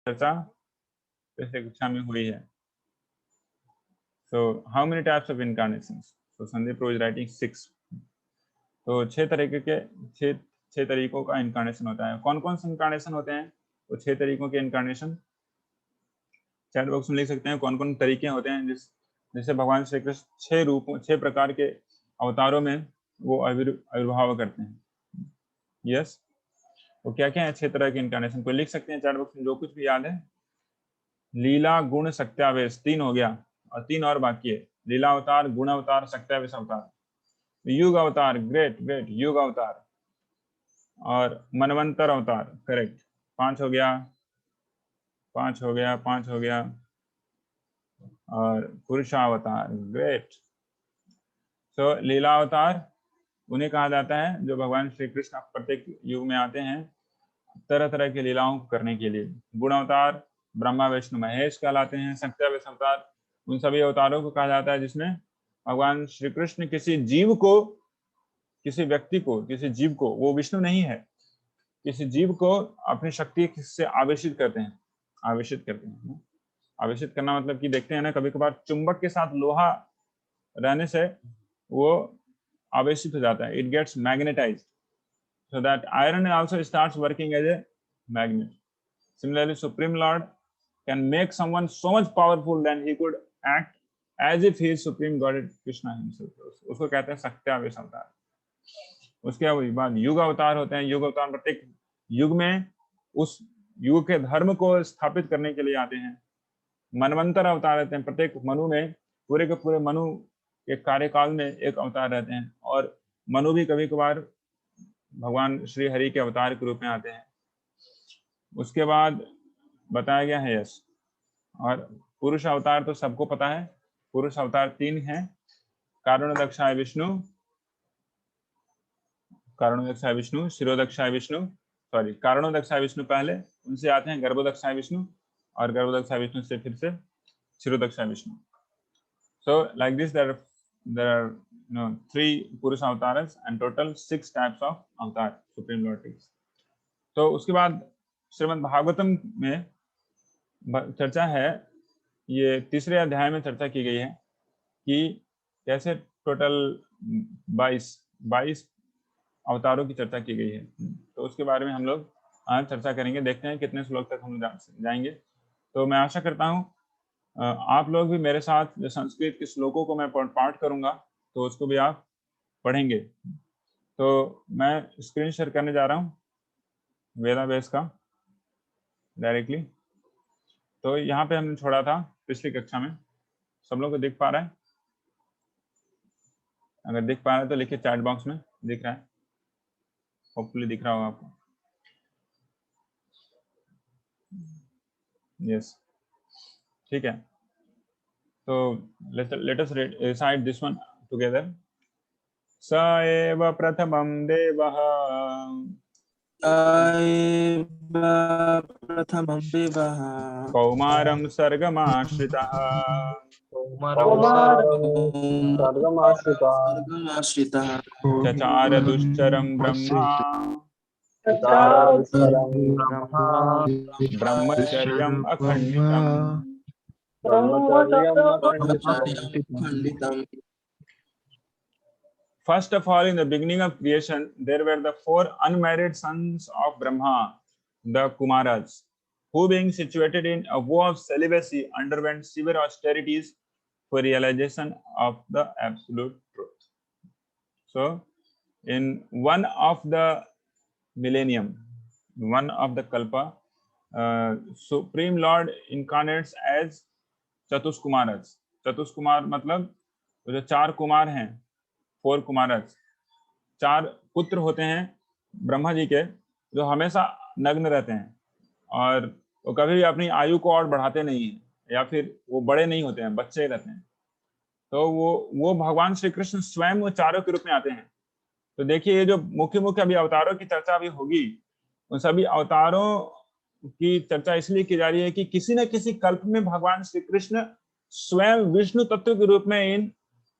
चर्चा पिछली कक्षा में हुई है। So how many types of incarnations? So Sandeep Pro is writing 6. तो 6 तरीकों का इनकारनेशन होता है। कौन कौन से इनकारनेशन होते हैं? तो 6 तरीकों के इनकारनेशन चैट बॉक्स में लिख सकते हैं। कौन कौन तरीके होते हैं जिससे भगवान श्री कृष्ण 6 प्रकार के अवतारों में वो आविर्भाव करते हैं। यस, तो क्या क्या है 6 तरह के इनकारनेशन? कोई लिख सकते हैं चैट बॉक्स में जो कुछ भी याद है। लीला, गुण, सत्यावेश 3 हो गया और 3 और बाकी है। लीला अवतार, गुण अवतार, सत्यावेश अवतार। युग अवतार, ग्रेट ग्रेट, युग अवतार और मनवंतर अवतार, करेक्ट। 5 हो गया, 5 हो गया, 5 हो गया और पुरुषावतार, ग्रेट। तो लीला अवतार उन्हें कहा जाता है जो भगवान श्री कृष्ण प्रत्येक युग में आते हैं तरह तरह की लीलाओं को करने के लिए। गुण अवतार ब्रह्मा विष्णु महेश कहलाते हैं। सत्यावेश अवतार उन सभी अवतारों को कहा जाता है जिसमें भगवान श्री कृष्ण किसी जीव को, किसी व्यक्ति को, किसी जीव को, वो विष्णु नहीं है, किसी जीव को अपनी शक्ति से आवेशित करते हैं। आवेशित करते हैं, आवेशित करना मतलब कि देखते हैं ना कभी कभार चुंबक के साथ लोहा रहने से वो आवेशित हो जाता है, it gets magnetised, so that iron also starts working as a magnet. Similarly, Supreme Lord can make someone so much powerful that he could act as if he is Supreme God Krishna himself. उसको कहते हैं सत्यावेश अवतार। उसके बाद युग अवतार होते हैं। युग अवतार प्रत्येक युग में उस युग के धर्म को स्थापित करने के लिए आते हैं। मनवंतर अवतार रहते हैं। प्रत्येक मनु में, पूरे के पूरे मनु के कार्यकाल में एक अवतार रहते हैं और मनु भी कभी कभार भगवान श्री हरि के अवतार के रूप में आते हैं। उसके बाद बताया गया है यश। और पुरुष अवतार तो सबको पता है। पुरुष अवतार 3 हैं। कारुण्यदक्षाय विष्णु, कारुण्यदक्षाय विष्णु, शिरोदक्षाय विष्णु, सॉरी कारुण्यदक्षाय विष्णु पहले, उनसे आते हैं गर्भोदक्षाय विष्णु और गर्भोदक्षाय विष्णु से फिर से शिरोदक्षाय Vishnu. So like this there are 3 पुरुष avatars and total 6 types of avatar supreme lord takes। तो उसके बाद श्रीमद् भागवतम में चर्चा है, ये 3रे अध्याय में चर्चा की गई है कि कैसे टोटल 22 अवतारों की चर्चा की गई है। तो उसके बारे में हम लोग आज चर्चा करेंगे। देखते हैं कितने श्लोक तक हम जाएंगे। तो मैं आशा करता हूँ आप लोग भी मेरे साथ जो संस्कृत के श्लोकों को मैं पाठ करूंगा तो उसको भी आप पढ़ेंगे। तो मैं स्क्रीन शेयर करने जा रहा हूँ वेदाव्यास का डायरेक्टली। तो यहाँ पे हमने छोड़ा था पिछली कक्षा में। सब लोग को दिख पा रहा है? अगर दिख पा रहा है तो लिखिए चैट बॉक्स में। दिख रहा है? होपफुली दिख रहा होगा आपको। यस, ठीक है। तो let us recite this one together. स एव प्रथमं देवः प्रथमं देवः कौमारं सर्गमाश्रितः चचार दुश्चरं Brahma ब्रह्मचर्यम् अखंडितम्। First of all, in the beginning of creation, there were the 4 unmarried sons of Brahma, the Kumaras, who being situated in a vow of celibacy underwent severe austerities for realization of the absolute truth. So, in one of the millennium, one of the Kalpa, Supreme Lord incarnates as Chatuskumaras. Chatuskumar मतलब जो 4 कुमार हैं, 4 कुमारस, 4 पुत्र होते हैं ब्रह्मा जी के, जो हमेशा नग्न रहते हैं और वो कभी भी अपनी आयु को और बढ़ाते नहीं हैं या फिर वो बड़े नहीं होते हैं, बच्चे रहते हैं। तो वो भगवान श्री कृष्ण स्वयं वो चारों के रूप में आते हैं। तो देखिए ये जो मुख्य मुख्य अभी अवतारों की चर्चा अभी होगी, उन सभी अवतारों की चर्चा इसलिए की जा रही है कि किसी न किसी कल्प में भगवान श्री कृष्ण स्वयं विष्णु तत्व के रूप में इन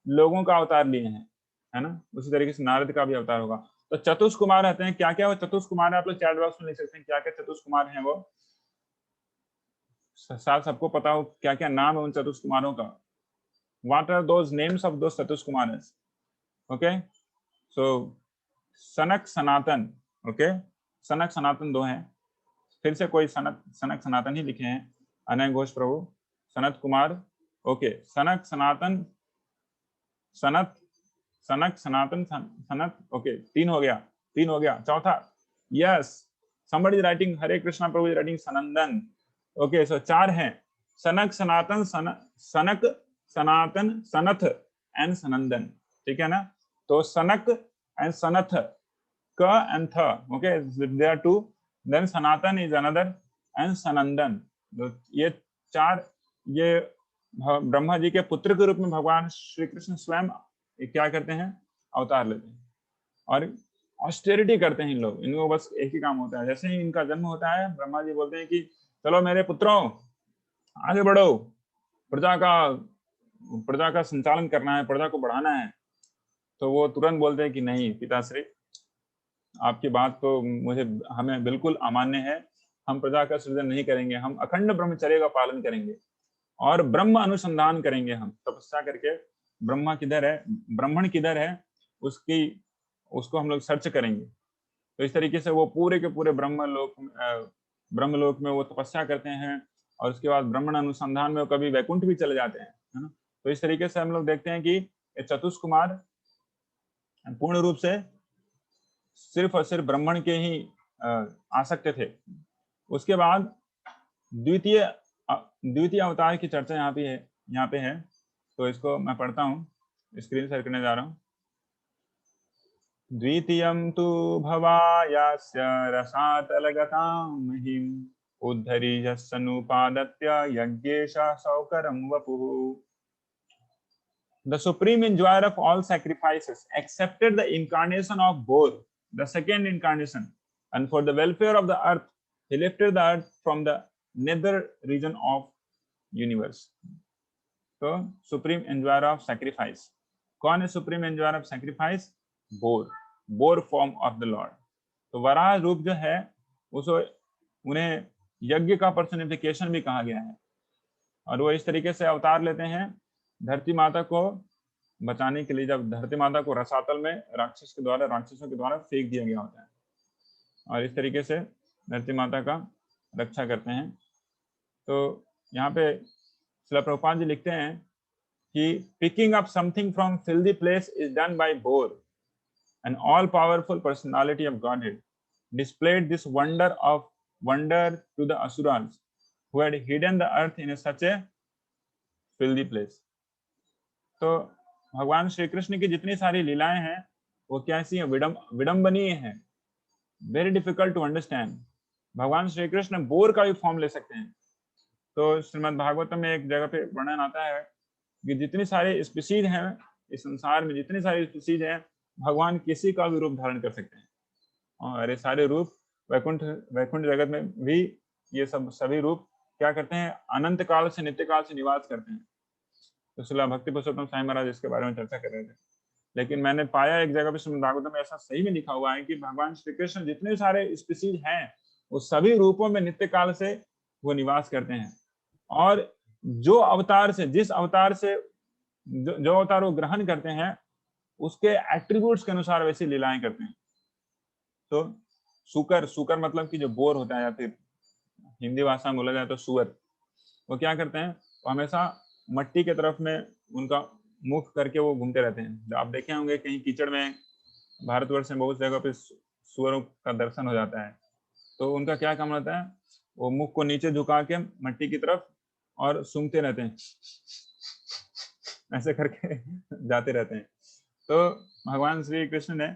लोगों का अवतार लिए हैं, है ना। उसी तरीके से नारद का भी अवतार होगा। तो चतुष्कुमार रहते हैं। क्या क्या वो चतुष्कुमार है? आप लोग चैट बॉक्स में लिख सकते हैं क्या क्या चतुष्कुमार हैं वो। शायद सबको पता हो क्या क्या नाम है उन चतुष कुमारों का। What are those names of those Chatush Kumaras? Okay, so Sanaka Sanatana, okay, सनक सनातन दो हैं, फिर से कोई सनक सनातन ही लिखे हैं, अनय घोष प्रभु, सनत कुमार, ओके, सनक सनातन, सनत, सनक सनातन, सनत, ओके, तीन हो गया, चौथा, yes, somebody is writing Hare Krishna Prabhu is writing Sanandana, okay, so चार हैं, सनक सनातन, सनक सनातन, सनथ एंड सनंदन, ठीक है ना। तो सनक एंड सनथ, क एंड थ, okay, they are two, then Sanatan is another and Sanandan. तो ये चार, ये ब्रह्मा जी के पुत्र के रूप में भगवान श्री कृष्ण स्वयं क्या करते हैं, अवतार लेते हैं और ऑस्टेरिटी करते हैं इन लोग, इनको बस एक ही काम होता है, जैसे ही इनका जन्म होता है ब्रह्मा जी बोलते हैं कि चलो मेरे पुत्रों आगे बढ़ो, प्रजा का संचालन करना है, प्रजा को बढ़ाना है। तो वो तुरंत बोलते हैं कि नहीं पिताश्री, आपकी बात तो हमें बिल्कुल अमान्य है, हम प्रजा का सृजन नहीं करेंगे, हम अखंड ब्रह्मचर्य का पालन करेंगे और ब्रह्म अनुसंधान करेंगे, हम तपस्या करके ब्रह्मा किधर है, ब्राह्मण किधर है, उसको हम लोग सर्च करेंगे। तो इस तरीके से वो पूरे के पूरे ब्रह्मलोक में वो तपस्या करते हैं और उसके बाद ब्राह्मण अनुसंधान में वो कभी वैकुंठ भी चले जाते हैं, है ना। तो इस तरीके से हम लोग देखते हैं कि ये चतुष कुमार पूर्ण रूप से सिर्फ और सिर्फ ब्राह्मण के ही आसक्त थे। उसके बाद द्वितीय अवतार की चर्चा यहाँ पे है, तो इसको मैं पढ़ता हूँ, स्क्रीन शेयर करने जा रहा हूँ। द्वितीयं तु भवायास्य रसातलगतां महिम् उद्धरीयस्सनुपादत्य यज्ञेशः सौकरं वपुः। The supreme enjoyer of all sacrifices accepted the incarnation of Bor, the second incarnation, and for the welfare of the earth, he lifted the earth from the nether region of universe. तो supreme enjoyer of sacrifice, कौन है supreme enjoyer of sacrifice? Bore form of the Lord. तो वराह रूप जो है उन्हें यज्ञ का पर्सनिफिकेशन भी कहा गया है और वो इस तरीके से अवतार लेते हैं धरती माता को बचाने के लिए, जब धरती माता को रसातल में राक्षसों के द्वारा फेंक दिया गया होता है और इस तरीके से धरती माता का रक्षा करते हैं। तो यहाँ पे श्रील प्रभुपाद जी लिखते हैं कि picking up something from filthy place is done by bore, an all-powerful personality of Godhead, displayed this wonder to the asuras who had hidden the earth in such a filthy place. तो भगवान श्री कृष्ण की जितनी सारी लीलाएं हैं वो कैसी हैं, विडंबनीय हैं, वेरी डिफिकल्ट टू अंडरस्टैंड। भगवान श्री कृष्ण बोर का भी फॉर्म ले सकते हैं। तो श्रीमद् भागवतम में एक जगह पे वर्णन आता है कि जितनी सारी स्पीशीज हैं इस संसार में, जितनी सारी स्पीशीज हैं, भगवान किसी का भी रूप धारण कर सकते हैं और ये सारे रूप वैकुंठ जगत में भी ये सभी रूप क्या करते हैं, अनंत काल से नित्य काल से निवास करते हैं। तो श्रील भक्ति पुरुषोत्तम साईं महाराज इसके बारे में चर्चा कर रहे थे, लेकिन मैंने पाया एक जगह पे श्रीमद् भागवतम में ऐसा सही में लिखा हुआ है कि भगवान श्री कृष्ण जितने सारे स्पीशीज हैं वो सभी रूपों में नित्य काल से वो निवास करते हैं और जो अवतार से, जिस अवतार से जो अवतार वो ग्रहण करते हैं उसके एट्रीब्यूट्स के अनुसार वैसी लीलाएं करते हैं। तो सुकर मतलब कि जो बोर होता है या फिर हिंदी भाषा में बोला जाए तो सुअर, वो क्या करते हैं, वो हमेशा मट्टी के तरफ में उनका मुख करके वो घूमते रहते हैं। आप देखे होंगे कहीं कीचड़ में भारतवर्ष में बहुत जगह पे सुअरों का दर्शन हो जाता है, तो उनका क्या काम रहता है, वो मुख को नीचे झुका के मट्टी की तरफ और सूंघते रहते हैं, ऐसे करके जाते रहते हैं। तो भगवान श्री कृष्ण ने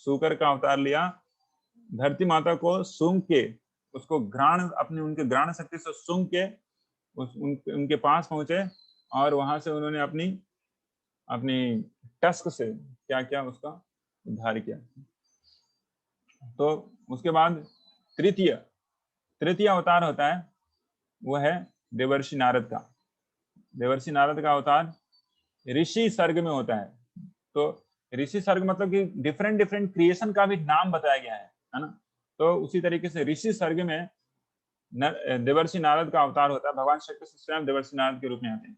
सूकर का अवतार लिया, धरती माता को सूंघ के, उसको उनके घ्राण शक्ति से सूंघ के उनके पास पहुंचे और वहां से उन्होंने अपनी टस्क से क्या क्या उसका उद्धार किया। तो उसके बाद तृतीय अवतार होता है, वो है देवर्षि नारद का। देवर्षि नारद का अवतार ऋषि सर्ग में होता है। तो ऋषि सर्ग मतलब कि डिफरेंट क्रिएशन का भी नाम बताया गया है ना। तो उसी तरीके से ऋषि सर्ग में देवर्षि नारद का अवतार होता है। भगवान श्री कृष्ण स्वयं देवर्षि नारद के रूप में आते हैं।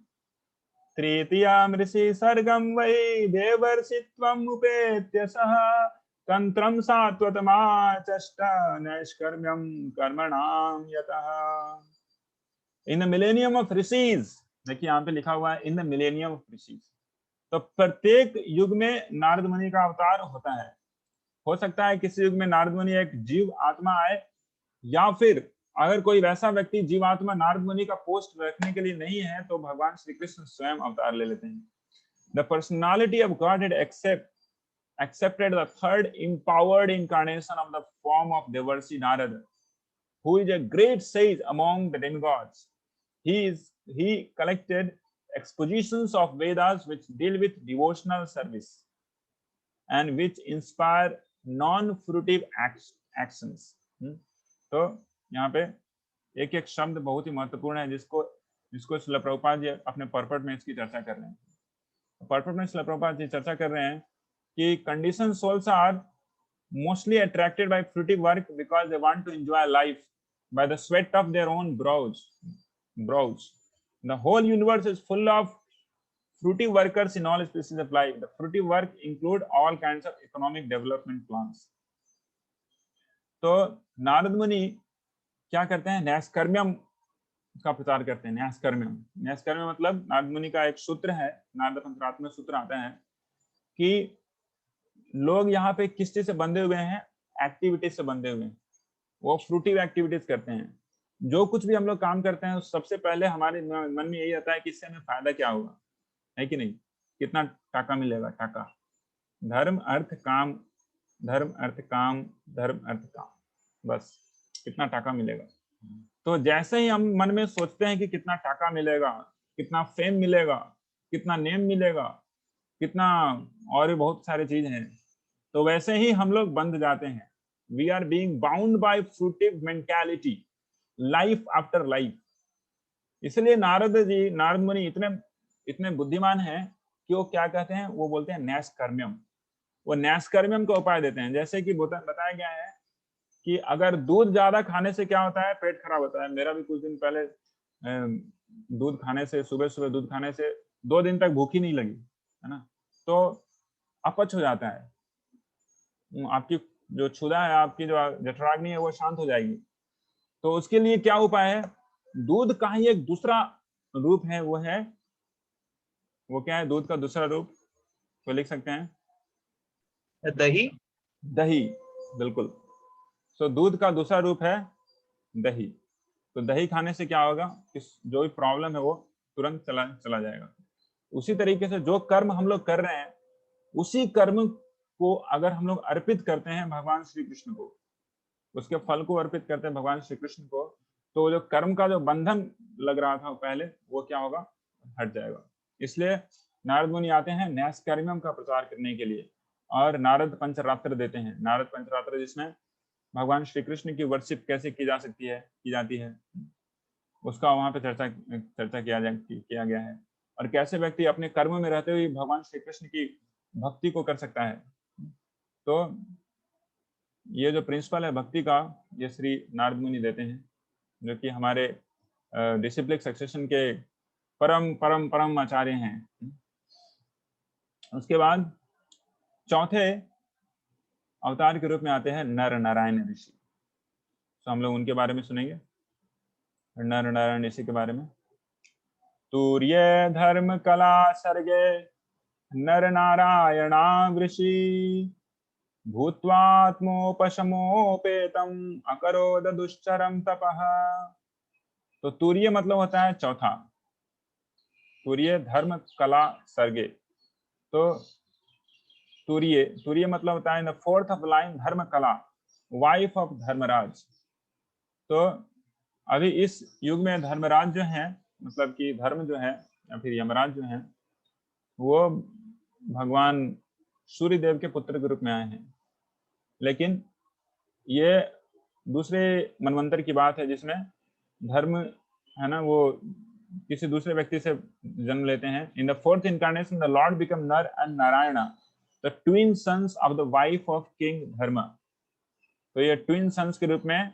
तृतीयाम ऋषि सर्गम वै देवर्षित्वम् उपेत्य सह तंत्रम सात्वतमाचष्ट नैष्कर्म्यम कर्मणाम यतः। In the millennium of rishis, देखिए यहाँ पे लिखा हुआ है in the millennium of rishis. तो प्रत्येक युग में नारद मुनि का अवतार होता है। हो सकता है किसी युग में नारद मुनि एक जीव आत्मा आए, या फिर अगर कोई वैसा व्यक्ति जीवात्मा नारद मुनि का पोस्ट रखने के लिए नहीं है तो भगवान श्री कृष्ण स्वयं अवतार ले लेते हैं। The personality of God accepted the third empowered incarnation of the form of Devarshi Narada, who is a great sage among the demigods. He collected expositions of Vedas which deal with devotional service and which inspire non-fruitive actions. तो यहाँ पे एक एक शब्द बहुत ही महत्वपूर्ण है जिसको श्रील प्रभुपाद जी अपने पर्पट में इसकी चर्चा कर रहे हैं। पर्पट में श्रील प्रभुपाद जी चर्चा कर रहे हैं कि condition souls are mostly attracted by fruitive work because they want to enjoy life by the sweat of their own brows. The whole universe is full of fruitive workers in all species of life. The fruitive work include all kinds of economic development plans. तो नारद मुनि क्या करते हैं? न्यासकर्म्यम का प्रचार करते हैं। न्यासकर्म्यम मतलब नारद मुनि का एक सूत्र है, नारद पंचरात्र में सूत्र आता है कि लोग यहाँ पे किस चीज से बंधे हुए हैं? एक्टिविटीज से बंधे हुए हैं। वो फ्रूटिव एक्टिविटीज करते हैं। जो कुछ भी हम लोग काम करते हैं सबसे पहले हमारे मन में यही आता है कि इससे हमें फायदा क्या होगा, है कि नहीं? कितना टाका मिलेगा? टाका, धर्म अर्थ काम, धर्म अर्थ काम, धर्म अर्थ काम, बस कितना टाका मिलेगा। तो जैसे ही हम मन में सोचते हैं कि कितना टाका मिलेगा, कितना फेम मिलेगा, कितना नेम मिलेगा, कितना और भी बहुत सारी चीज हैं, तो वैसे ही हम लोग बंध जाते हैं। We are being bound by fruitive mentality, life after life. इसलिए नारद मुनि इतने बुद्धिमान हैं कि वो क्या कहते हैं? वो बोलते हैं न्यासकर्म्यम। वो न्यासकर्म्यम का उपाय देते हैं। जैसे कि बताया गया है कि अगर दूध ज्यादा खाने से क्या होता है? पेट खराब होता है। मेरा भी कुछ दिन पहले दूध खाने से, सुबह दूध खाने से 2 दिन तक भूख ही नहीं लगी, है ना? तो अपच हो जाता है। आपकी जो क्षुधा है, आपकी जो जठराग्नि है, वो शांत हो जाएगी। तो उसके लिए क्या उपाय है? दूध का ही एक दूसरा रूप है, वो क्या है? दूध का दूसरा रूप तो लिख सकते हैं दही। बिल्कुल। तो दूध का दूसरा रूप है दही। तो दही खाने से क्या होगा? कि जो भी प्रॉब्लम है वो तुरंत चला जाएगा। उसी तरीके से जो कर्म हम लोग कर रहे हैं, उसी कर्म को अगर हम लोग अर्पित करते हैं भगवान श्री कृष्ण को, उसके फल को अर्पित करते हैं भगवान श्री कृष्ण को, तो जो कर्म का जो बंधन लग रहा था पहले, वो क्या होगा? हट जाएगा। इसलिए नारद मुनि आते हैं न्यासकर्म्यम का प्रचार करने के लिए, और नारद पंचरात्र देते हैं। नारद पंचरात्र जिसमें भगवान श्री कृष्ण की वर्शिप कैसे की जाती है, उसका वहां पे चर्चा किया गया है, और कैसे व्यक्ति अपने कर्म में रहते हुए भगवान श्री कृष्ण की भक्ति को कर सकता है। तो ये जो प्रिंसिपल है भक्ति का, ये श्री नारद मुनि देते हैं, जो कि हमारे डिसिप्लिक सक्सेशन के परम आचार्य हैं। उसके बाद चौथे अवतार के रूप में आते हैं नर नारायण ऋषि। तो हम लोग उनके बारे में सुनेंगे, नर नारायण ऋषि के बारे में। तूर्य धर्म कला सर्गे नर नारायणा ऋषि भूत्वात्मोपशमोपेतम अकरोद दुश्चरम तपः। तो तूर्य मतलब होता है चौथा। तूर्य धर्म कला सर्गे। तो तूर्य मतलब होता है द फोर्थ ऑफ लाइन धर्म कला, वाइफ ऑफ धर्मराज। तो अभी इस युग में धर्मराज जो है, मतलब कि धर्म जो है या फिर यमराज जो है, वो भगवान सूर्य देव के पुत्र के रूप में आए हैं। लेकिन ये दूसरे मनवंतर की बात है जिसमें धर्म है ना, वो किसी दूसरे व्यक्ति से जन्म लेते हैं। In the fourth incarnation the lord become Nara and Narayana, the twin sons of the wife of king Dharma. तो ये ट्विन सन्स के रूप में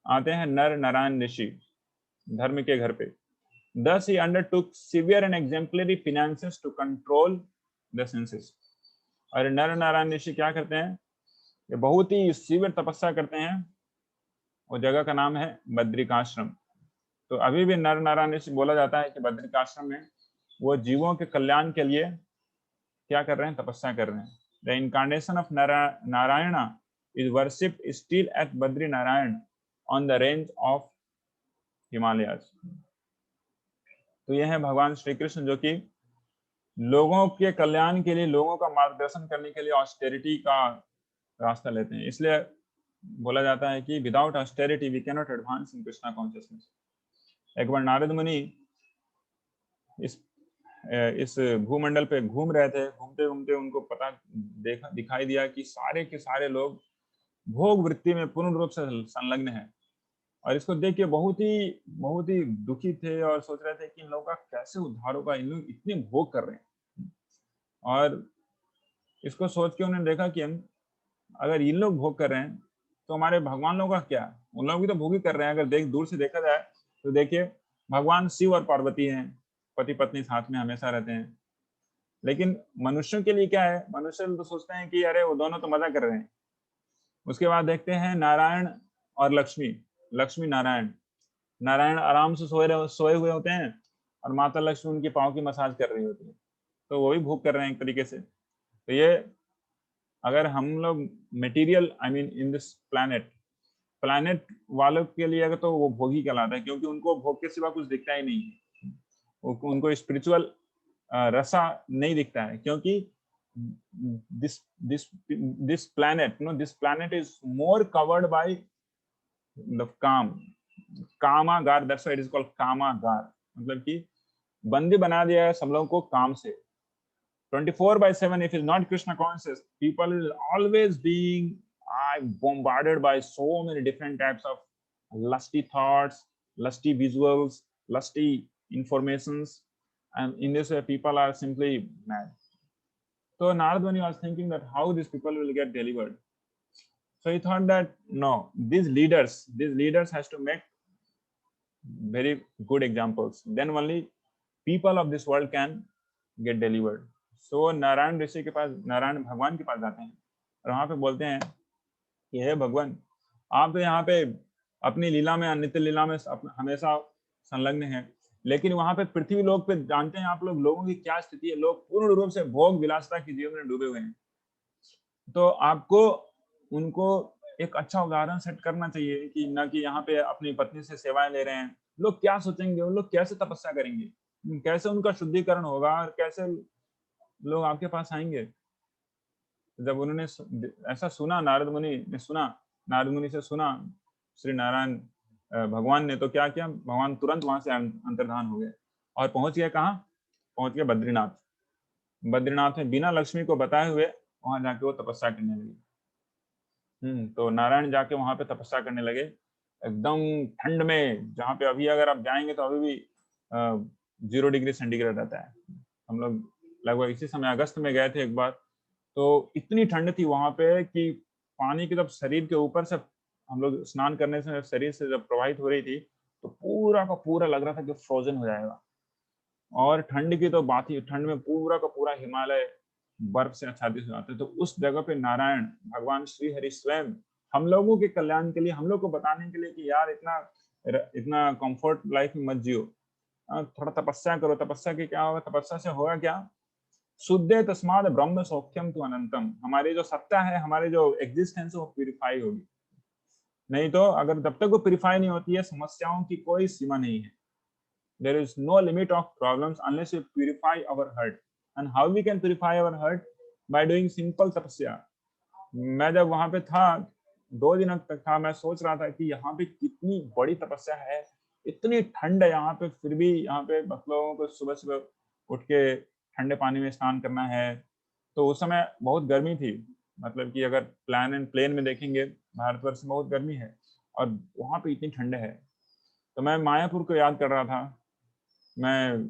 आते हैं नर नारायण ऋषि धर्म के घर पे। Thus he undertook severe and exemplary penances to control the senses। और नर नारायण ऋषि क्या करते हैं, ये बहुत ही सीवियर तपस्या करते हैं। वो जगह का नाम है बद्रिकाश्रम। तो अभी भी नर नारायण ऋषि बोला जाता है कि बद्रिकाश्रम में वो जीवों के कल्याण के लिए क्या कर रहे हैं, तपस्या कर रहे हैं। The incarnation of Narayana is worshipped still at Badri Narayan on the range of Himalayas. तो यह है भगवान श्री कृष्ण जो कि लोगों के कल्याण के लिए, लोगों का मार्गदर्शन करने के लिए ऑस्टेरिटी का रास्ता लेते हैं। इसलिए बोला जाता है कि without austerity we can not advance in Krishna consciousness. एक बार नारद मुनि इस भूमंडल पे घूम रहे थे, घूमते घूमते उनको दिखाई दिया कि सारे के सारे लोग भोग वृत्ति में पूर्ण रूप से संलग्न हैं। और इसको देख के बहुत ही दुखी थे और सोच रहे थे कि इन लोगों का कैसे उद्धार होगा, इन लोग इतने भोग कर रहे हैं। और इसको सोच के उन्होंने देखा कि अगर इन लोग भोग कर रहे हैं तो हमारे भगवान लोगों का क्या, उन लोग भी तो भोग ही कर रहे हैं। अगर दूर से देखा जाए तो देखिए भगवान शिव और पार्वती हैं, पति पत्नी साथ में हमेशा रहते हैं। लेकिन मनुष्यों के लिए क्या है, मनुष्य तो सोचते हैं कि अरे वो दोनों तो मजा कर रहे हैं। उसके बाद देखते हैं नारायण और लक्ष्मी नारायण। नारायण आराम से सोए हुए होते हैं और माता लक्ष्मी उनके पाँव की मसाज कर रही होती है। तो वो भी भोग कर रहे हैं एक तरीके से। तो ये अगर हम लोग material I mean in this planet वालों के लिए अगर, तो वो भोग ही कहलाता है, क्योंकि उनको भोग के सिवा कुछ दिखता ही नहीं है। उनको स्पिरिचुअल रसा नहीं दिखता है, क्योंकि this planet is more covered by the कामागार। that's why it is called कामागार। मतलब कि बंदी बना दिया है सब लोगों को काम से। 24/7 if it's not Krishna conscious, people will always being bombarded by so many different types of lusty thoughts, lusty visuals, lusty informations, and in this way people are simply mad. So Narad Muni was thinking that how these people will get delivered. So he thought that no, these leaders has to make very good examples. Then only people of this world can get delivered. So Narayan ऋषि के पास, नारायण भगवान के पास जाते हैं और वहां पे बोलते हैं कि हे भगवान, आप तो यहाँ पे अपनी लीला में, नित्य लीला में हमेशा संलग्न हैं, लेकिन वहां पे पृथ्वी लोक पे जानते हैं आप लोगों की क्या स्थिति है। लोग पूर्ण रूप से भोग विलासता के जीवन में डूबे हुए हैं। तो आपको उनको एक अच्छा उदाहरण सेट करना चाहिए कि न कि यहाँ पे अपनी पत्नी से सेवाएं ले रहे हैं। लोग क्या सोचेंगे, उन लोग कैसे तपस्या करेंगे, कैसे उनका शुद्धिकरण होगा और कैसे लोग आपके पास आएंगे। जब उन्होंने ऐसा सुना, नारद मुनि से सुना श्री नारायण भगवान ने, तो क्या किया, भगवान तुरंत वहां से अंतर्धान हो गए और पहुंच गए कहाँ, पहुंच गए बद्रीनाथ। बद्रीनाथ में बिना लक्ष्मी को बताए हुए वहां जाके वो तपस्या करने लगे। तो नारायण जाके वहां पे तपस्या करने लगे एकदम ठंड में, जहाँ पे अभी अगर आप जाएंगे तो अभी भी 0 डिग्री सेंटीग्रेड रहता है। हम लोग लगभग इसी समय अगस्त में गए थे एक बार, तो इतनी ठंड थी वहां पे कि पानी की जब शरीर के ऊपर से हम लोग स्नान करने से शरीर से जब प्रवाहित हो रही थी तो पूरा का पूरा लग रहा था कि फ्रोजन हो जाएगा। और ठंड की तो बात ही, ठंड में पूरा का पूरा हिमालय बर्फ से आच्छादित हो जाते। तो उस जगह पे नारायण भगवान श्री हरि स्वयं हम लोगों के कल्याण के लिए, हम लोग को बताने के लिए कि यार इतना कंफर्ट लाइफ में मत जियो, थोड़ा तपस्या करो। तपस्या के क्या होगा, तपस्या से होगा क्या, शुद्धे तस्माद ब्रह्म सौख्यम तु अनंतम। हमारी जो सत्ता है, हमारी जो एग्जिस्टेंस है वो प्यूरिफाई होगी। नहीं तो अगर जब तक वो प्यूरिफाई नहीं होती है, समस्याओं की कोई सीमा नहीं है। There is no limit of problems unless we purify our heart. And how we can purify our heart? By doing simple तपस्या। मैं जब वहां पे था 2 दिन तक था, मैं सोच रहा था कि यहाँ पे कितनी बड़ी तपस्या है, इतनी ठंड है यहाँ पे, फिर भी यहाँ पे लोगों को सुबह सुबह उठ के ठंडे पानी में स्नान करना है। तो उस समय बहुत गर्मी थी, मतलब कि अगर प्लेन में देखेंगे भारतवर्ष में बहुत गर्मी है और वहां पे इतनी ठंड है। तो मैं मायापुर को याद कर रहा था, मैं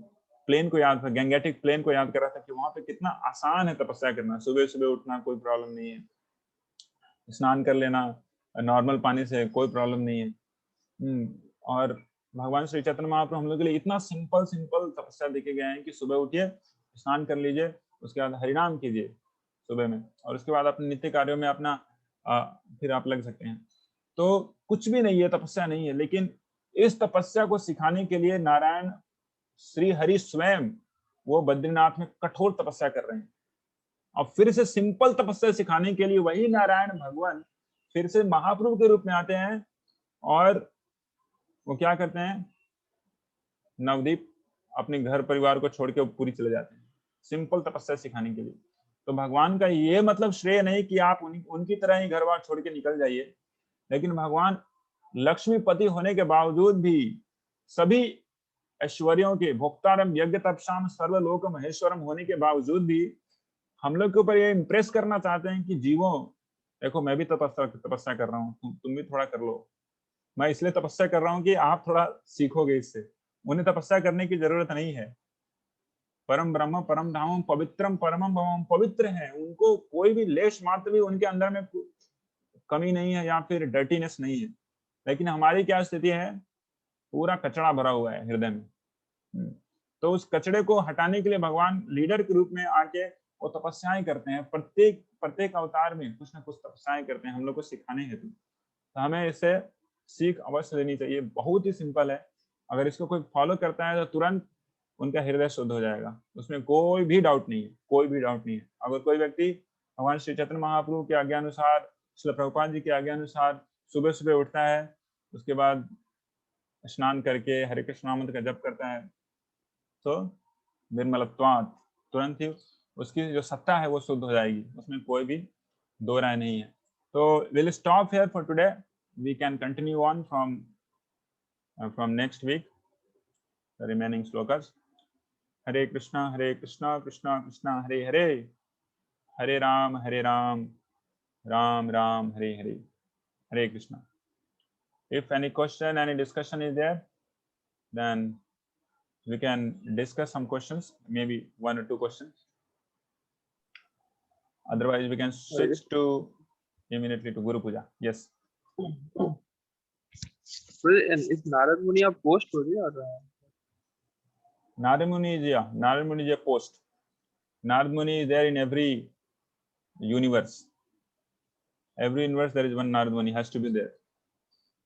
प्लेन को याद था, गैंगेटिक प्लेन को याद कर रहा था कि वहां पे कितना आसान है तपस्या करना। सुबह सुबह उठना कोई प्रॉब्लम नहीं है, स्नान कर लेना नॉर्मल पानी से कोई प्रॉब्लम नहीं है। और भगवान श्री चैतन्य महाप्रभु हम लोग के लिए इतना सिंपल सिंपल तपस्या देखे गए हैं कि सुबह उठिए, स्नान कर लीजिए, उसके बाद हरिनाम कीजिए सुबह में, और उसके बाद अपने नित्य कार्यों में अपना फिर आप लग सकते हैं। तो कुछ भी नहीं है, तपस्या नहीं है, लेकिन इस तपस्या को सिखाने के लिए नारायण श्री हरि स्वयं वो बद्रीनाथ में कठोर तपस्या कर रहे हैं। और फिर से सिंपल तपस्या सिखाने के लिए वही नारायण भगवान फिर से महाप्रभु के रूप में आते हैं, और वो क्या करते हैं, नवदीप अपने घर परिवार को छोड़ के पूरी चले जाते हैं सिंपल तपस्या सिखाने के लिए। तो भगवान का ये मतलब श्रेय नहीं कि आप उनकी तरह ही घर बार छोड़ के निकल जाइए, लेकिन भगवान लक्ष्मीपति होने के बावजूद भी, सभी ऐश्वर्यों के भोक्तारम यज्ञ तपसाम सर्वलोक महेश्वरम होने के बावजूद भी हम लोग के ऊपर ये इंप्रेस करना चाहते हैं कि जीवो देखो मैं भी तपस्या कर रहा हूँ, तुम भी थोड़ा कर लो। मैं इसलिए तपस्या कर रहा हूँ कि आप थोड़ा सीखोगे इससे। उन्हें तपस्या करने की जरूरत नहीं है। परम ब्रह्म परम धामम पवित्रम परमम भवम पवित्र है, उनको कोई भी लेश मात्र भी उनके अंदर में कमी नहीं है या फिर डर्टीनेस नहीं है। लेकिन हमारी क्या स्थिति है, पूरा कचरा भरा हुआ है हृदय में। तो उस कचड़े को हटाने के लिए भगवान लीडर के रूप में आके वो तपस्याएं करते हैं। प्रत्येक अवतार में कुछ ना कुछ तपस्याएं करते हैं हम लोग को सिखाने हेतु। तो हमें इसे सीख अवश्य लेनी चाहिए। बहुत ही सिंपल है, अगर इसको कोई फॉलो करता है तो तुरंत उनका हृदय शुद्ध हो जाएगा, उसमें कोई भी डाउट नहीं है, कोई भी डाउट नहीं है। अगर कोई व्यक्ति भगवान श्री चैतन्य महाप्रभु के आज्ञा अनुसार, श्रील प्रभुपाद जी के आज्ञा अनुसार सुबह सुबह उठता है, उसके बाद स्नान करके हरे कृष्ण नाम का जप करता है, तो निर्मलत्वात् तुरंत ही उसकी जो सत्ता है वो शुद्ध हो जाएगी, उसमें कोई भी दो राय नहीं है। तो will stop here for today, we can continue on from next week the remaining shlokas. Hare Krishna Krishna Krishna Hare Hare, Hare Ram Ram Ram Hare Hare, Hare Krishna. If any question, any discussion is there, then we can discuss some questions, maybe 1 or 2 questions. Otherwise we can switch to immediately to Guru Puja. Yes. Is Narad Muni a post or Narad Muni is a post. Narad Muni is there in every universe. Every universe there is one Narad Muni, has to be there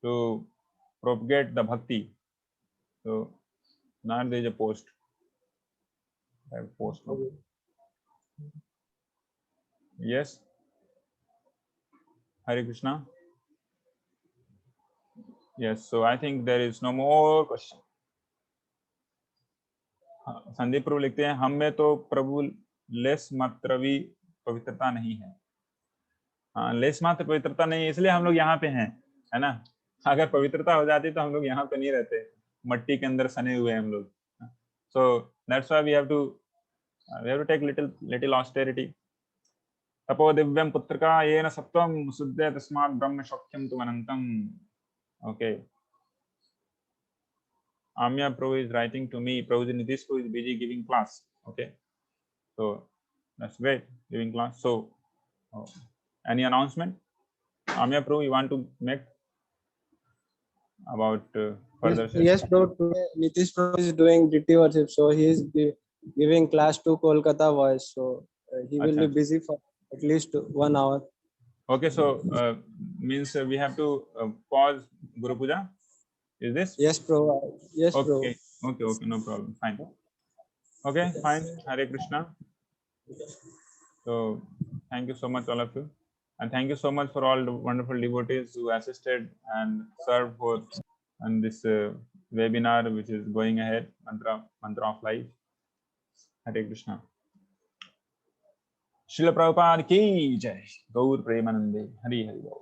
to propagate the bhakti. So Narad is a post. Okay. Yes. Hare Krishna. Yes, so I think there is no more question. Sandeep Prabhu लिखते हैं, हम में तो प्रभु less मात्र भी पवित्रता नहीं है। हाँ, लेस मात्र पवित्रता नहीं है, इसलिए हम लोग यहाँ पे हैं, है ना। अगर पवित्रता हो जाती तो हम लोग यहाँ पे नहीं रहते, मट्टी के अंदर सने हुए हम लोग। So that's why we have to take little austerity. तपो दिव्यम पुत्रका येन सत्वम शुद्धे तस्मात् ब्रह्म सौख्यम तुम अनंतम। Okay, Amya Prabhu is writing to me. Prabhuji Nitish Prabhu is busy giving class. Okay, so that's great, giving class. So, any announcement, Amya Prabhu, you want to make about further session? Yes, bro. Today Nitish Prabhu is doing DT worship, so he is giving class to Kolkata Voice. So he will be busy for at least 1 hour. Okay, so means we have to pause Guru Puja. Is this? Yes, bro. Yes, bro. Okay, no problem. Fine. Okay, fine. Hare Krishna. So thank you so much, all of you, and thank you so much for all the wonderful devotees who assisted and served for on this webinar, which is going ahead, mantra of life. Hare Krishna. Srila Prabhupada ki jai. Gaur Premanande. Hari Hari Gaur.